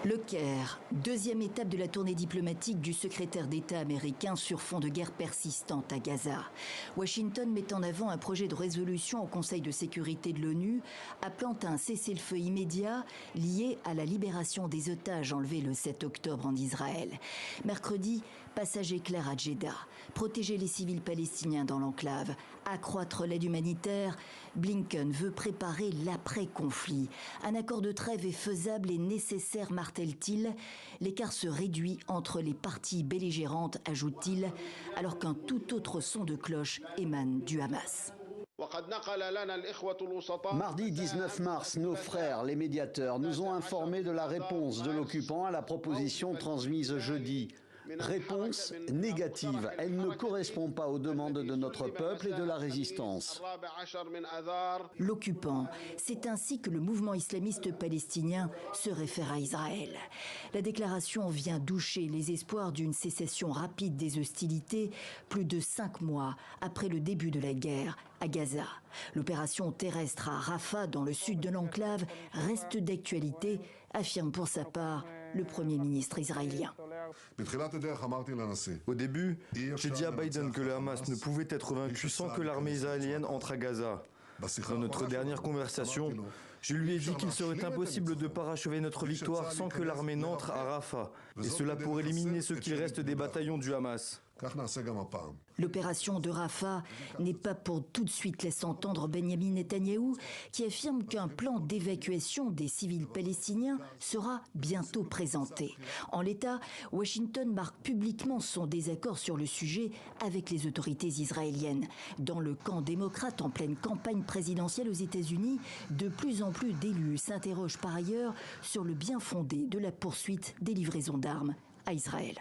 Le Caire, deuxième étape de la tournée diplomatique du secrétaire d'État américain sur fond de guerre persistante à Gaza. Washington met en avant un projet de résolution au Conseil de sécurité de l'ONU appelant à un cessez-le-feu immédiat lié à la libération des otages enlevés le 7 octobre en Israël. Mercredi, passage éclair à Jeddah, protéger les civils palestiniens dans l'enclave, accroître l'aide humanitaire. Blinken veut préparer l'après-conflit. Un accord de trêve est faisable et nécessaire, martèle-t-il. L'écart se réduit entre les parties belligérantes, ajoute-t-il, alors qu'un tout autre son de cloche émane du Hamas. Mardi 19 mars, nos frères, les médiateurs, nous ont informés de la réponse de l'occupant à la proposition transmise jeudi. Réponse négative. Elle ne correspond pas aux demandes de notre peuple et de la résistance. L'occupant, c'est ainsi que le mouvement islamiste palestinien se réfère à Israël. La déclaration vient doucher les espoirs d'une cessation rapide des hostilités plus de 5 mois après le début de la guerre à Gaza. L'opération terrestre à Rafah, dans le sud de l'enclave, reste d'actualité, affirme pour sa part le Premier ministre israélien. Au début, j'ai dit à Biden que le Hamas ne pouvait être vaincu sans que l'armée israélienne entre à Gaza. Dans notre dernière conversation, je lui ai dit qu'il serait impossible de parachever notre victoire sans que l'armée n'entre à Rafah, et cela pour éliminer ce qu'il reste des bataillons du Hamas. L'opération de Rafah n'est pas pour tout de suite, laisse entendre Benyamin Netanyahou, qui affirme qu'un plan d'évacuation des civils palestiniens sera bientôt présenté. En l'état, Washington marque publiquement son désaccord sur le sujet avec les autorités israéliennes. Dans le camp démocrate en pleine campagne présidentielle aux États-Unis, de plus en plus d'élus s'interrogent par ailleurs sur le bien fondé de la poursuite des livraisons d'armes à Israël.